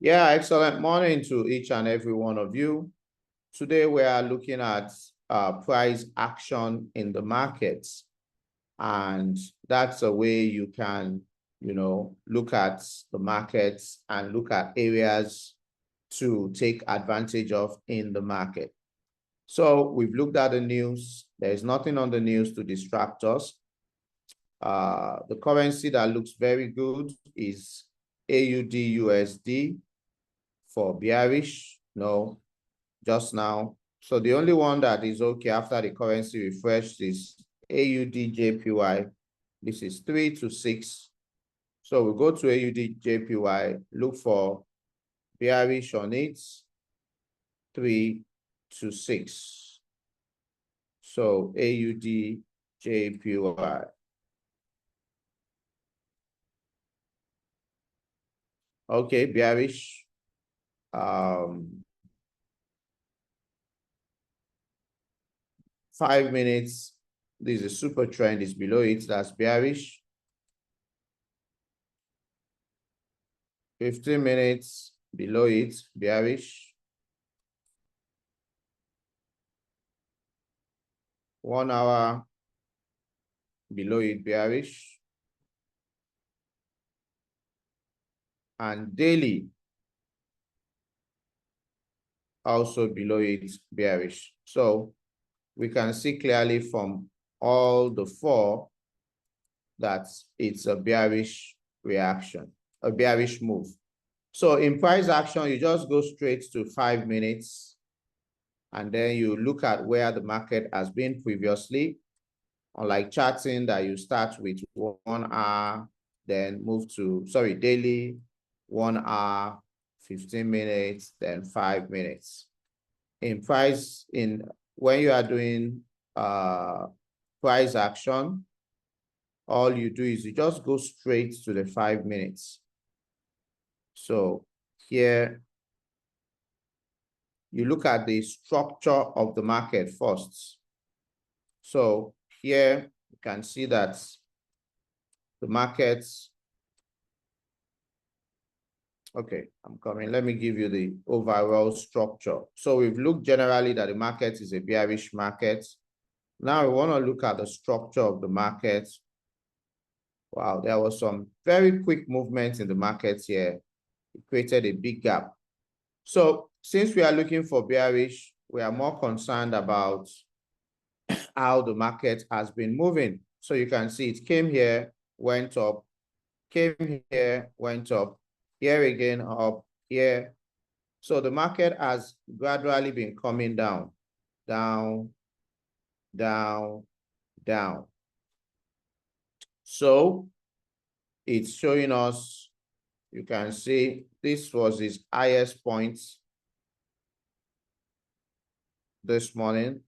Yeah, excellent morning to each and every one of you. Today we are looking at price action in the markets. And that's a way you can, look at the markets and look at areas to take advantage of in the market. So we've looked at the news. There's nothing on the news to distract us. The currency that looks very good is AUD USD. For bearish, no, just now. So the only one that is okay after the currency refresh is AUD JPY. This is 3 to 6. So we go to AUD JPY, look for bearish on it, 3 to 6. So AUD JPY. Okay, bearish. 5 minutes, this is a super trend, is below it, that's bearish. 15 minutes, below it, bearish. 1 hour, below it, bearish. And daily, also below it, bearish. So we can see clearly from all the four that it's a bearish reaction, a bearish move. So in price action, you just go straight to 5 minutes, and then you look at where the market has been previously. Unlike charting that you start with 1 hour, then move to, daily, 1 hour, 15 minutes, then 5 minutes. In price, when you are doing price action, all you do is you just go straight to the 5 minutes. So here, you look at the structure of the market first. So here you can see that the markets, okay, I'm coming. Let me give you the overall structure. So we've looked generally that the market is a bearish market. Now we want to look at the structure of the market. Wow, there was some very quick movement in the market here. It created a big gap. So since we are looking for bearish, we are more concerned about how the market has been moving. So you can see it came here, went up, came here, went up, here again, up, here. So the market has gradually been coming down, down, down, down. So it's showing us, you can see this was his highest point this morning.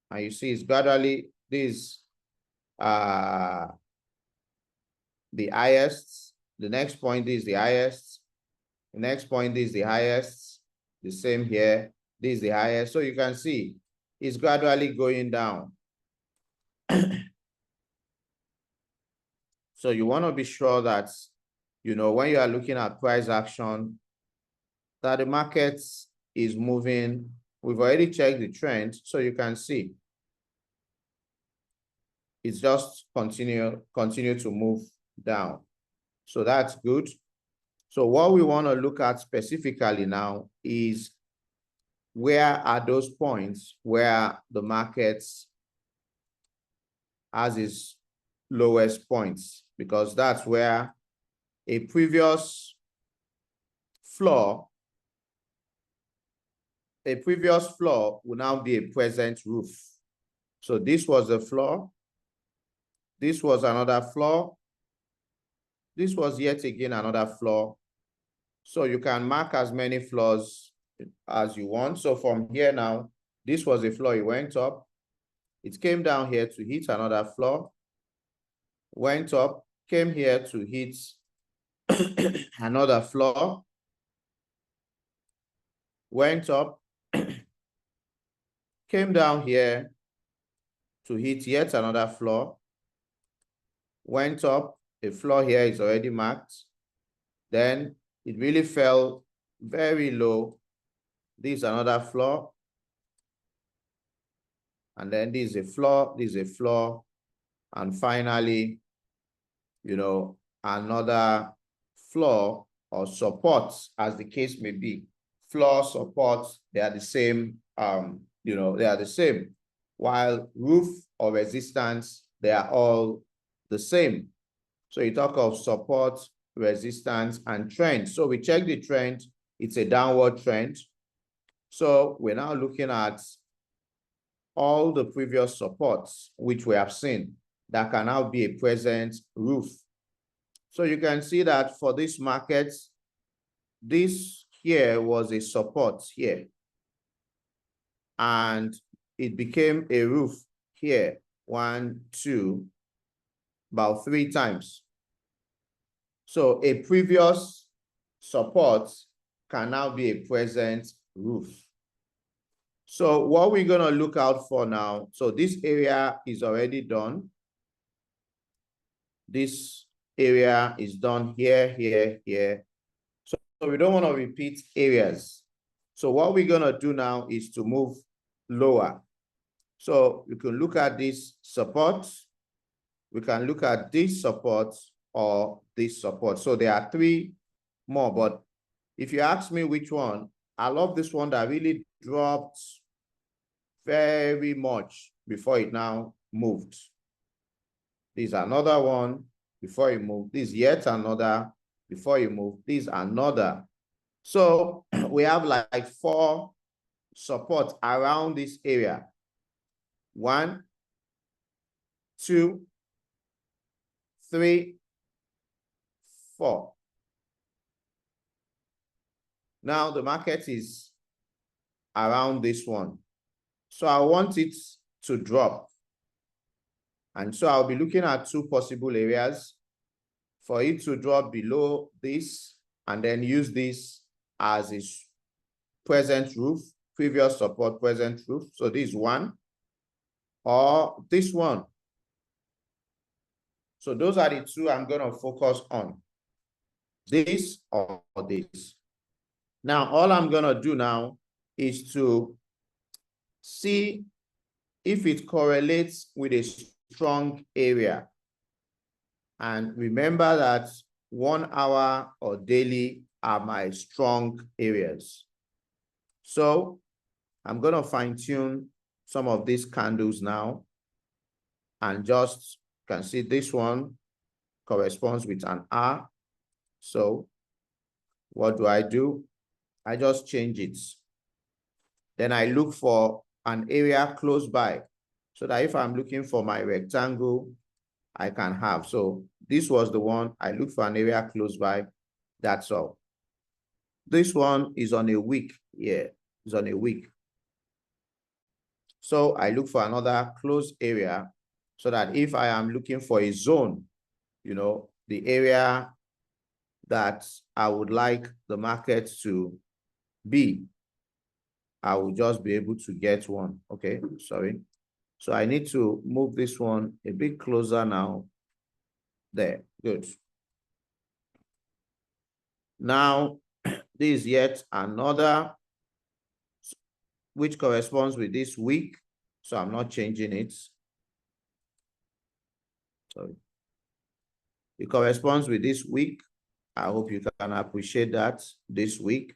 And you see it's gradually, this the highest, the next point is the highest, the next point is the highest, the same here, this is the highest. So you can see it's gradually going down. So you want to be sure that, when you are looking at price action, that the market is moving. We've already checked the trend, so you can see it's just continue to move down. So that's good. So what we want to look at specifically now is where are those points where the market has its lowest points, because that's where a previous floor will now be a present roof. So this was the floor. This was another floor. This was yet again another floor. So you can mark as many floors as you want. So from here now, this was a floor, it went up. It came down here to hit another floor. Went up, came here to hit another floor. Went up, came down here to hit yet another floor. Went up, a floor here is already marked. Then it really fell very low. This is another floor. And then this is a floor, this is a floor. And finally, you know, another floor or support, as the case may be. Floor, support, they are the same, you know, they are the same. While roof or resistance, they are all the same. So you talk of support, resistance, and trend. So we check the trend, it's a downward trend. So we're now looking at all the previous supports which we have seen that can now be a present roof. So you can see that for this market, this here was a support here. And it became a roof here, 1, 2, about 3 times. So a previous support can now be a present roof. So what we're going to look out for now, so this area is already done. This area is done here, here, here. So we don't want to repeat areas. So what we're going to do now is to move lower. So you can look at this support. We can look at this support or this support. So there are 3 more, but if you ask me which one, I love this one that really dropped very much before it now moved. This is another one before it moved. This is yet another before it moved. This is another. So we have like 4 support around this area. 1, 2, 3, 4. Now the market is around this one. So I want it to drop. And so I'll be looking at 2 possible areas for it to drop below this and then use this as its present roof, previous support, present roof. So this is 1 or this one. So those are the 2 I'm going to focus on, this or this. Now, all I'm going to do now is to see if it correlates with a strong area. And remember that 1 hour or daily are my strong areas. So I'm going to fine tune some of these candles now and just can see this one corresponds with an R. So what do? I just change it. Then I look for an area close by so that if I'm looking for my rectangle, I can have. So this was the one. I look for an area close by. That's all. This one is on a wick. Yeah, it's on a wick. So I look for another close area so that if I am looking for a zone, you know, the area that I would like the market to be, I will just be able to get one. Okay, sorry. So I need to move this one a bit closer now. There, good. Now, this is yet another which corresponds with this week. So I'm not changing it. Sorry. It corresponds with this week. I hope you can appreciate that this week.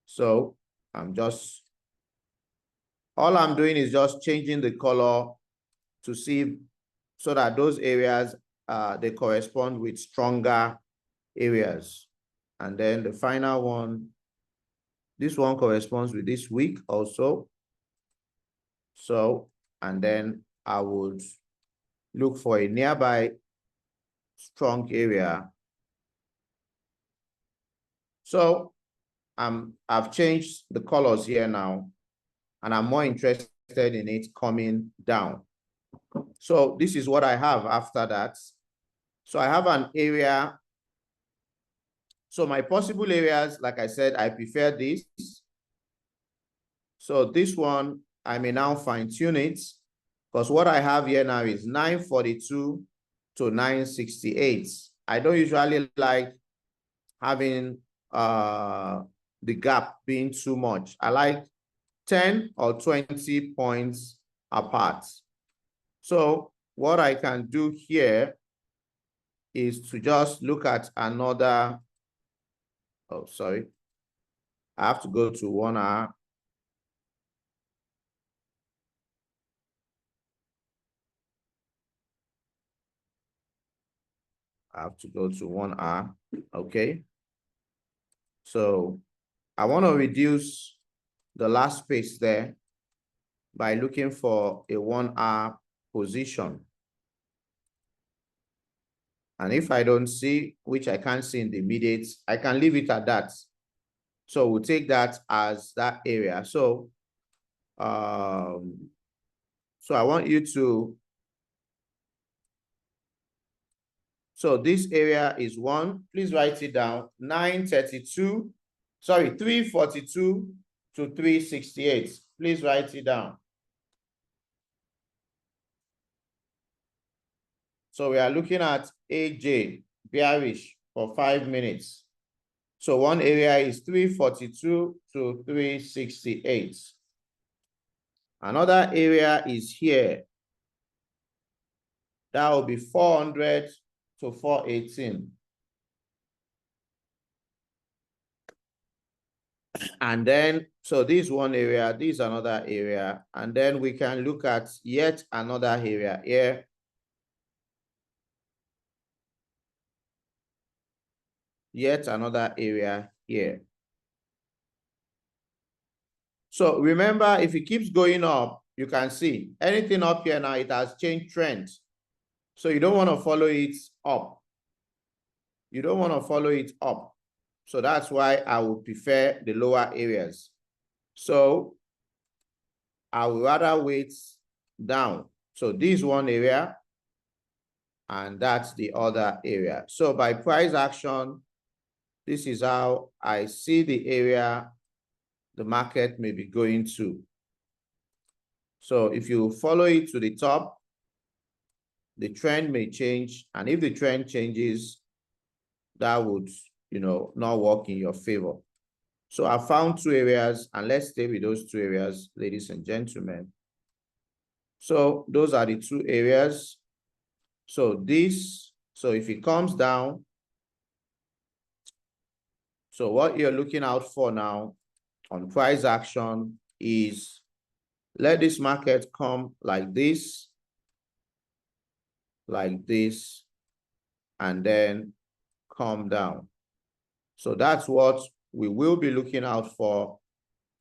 So all I'm doing is just changing the color to see so that those areas, they correspond with stronger areas. And then the final one, this one corresponds with this week also. So, and then I would look for a nearby strong area. So I've changed the colors here now, and I'm more interested in it coming down. So this is what I have after that. So I have an area. So my possible areas, like I said, I prefer this. So this one, I may now fine tune it because what I have here now is 942 to 968. I don't usually like having the gap being too much. I like 10 or 20 points apart. So what I can do here is to just look at another, oh, sorry. I have to go to 1 hour. I have to go to 1 hour, okay? So I want to reduce the last space there by looking for a 1 hour position. And if I don't see, which I can't see in the immediate, I can leave it at that. So we'll take that as that area. So, so I want you to, so this area is 1, please write it down, 342 to 368. Please write it down. So we are looking at AJ, bearish for 5 minutes. So one area is 342 to 368. Another area is here. That will be 400 to 418. And then, so this one area, this another area. And then we can look at yet another area here. Yet another area here. So remember, if it keeps going up, you can see anything up here now, it has changed trend. So you don't want to follow it up. You don't want to follow it up. So that's why I would prefer the lower areas. So I would rather wait down. So this one area, and that's the other area. So by price action, this is how I see the area the market may be going to. So if you follow it to the top, the trend may change. And if the trend changes, that would, not work in your favor. So I found 2 areas, and let's stay with those 2 areas, ladies and gentlemen. So those are the 2 areas. So if it comes down, so what you're looking out for now on price action is let this market come like this, and then come down. So that's what we will be looking out for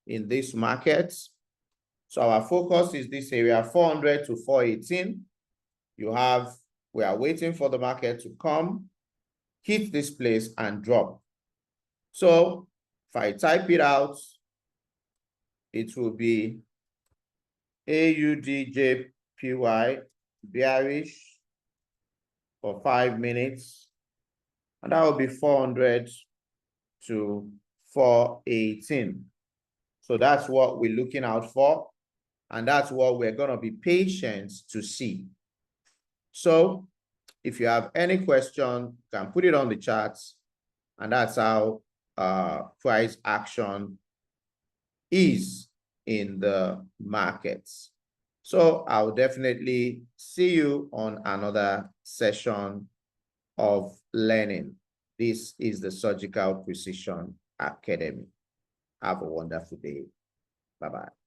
in this market. So our focus is this area, 400 to 418. We are waiting for the market to come, hit this place and drop. So if I type it out, it will be AUDJPY bearish for 5 minutes. And that will be 400 to 418. So that's what we're looking out for. And that's what we're going to be patient to see. So if you have any question, you can put it on the chat. And that's how price action is in the markets. So I'll definitely see you on another session of learning. This is the Surgical Precision Academy. Have a wonderful day. Bye-bye.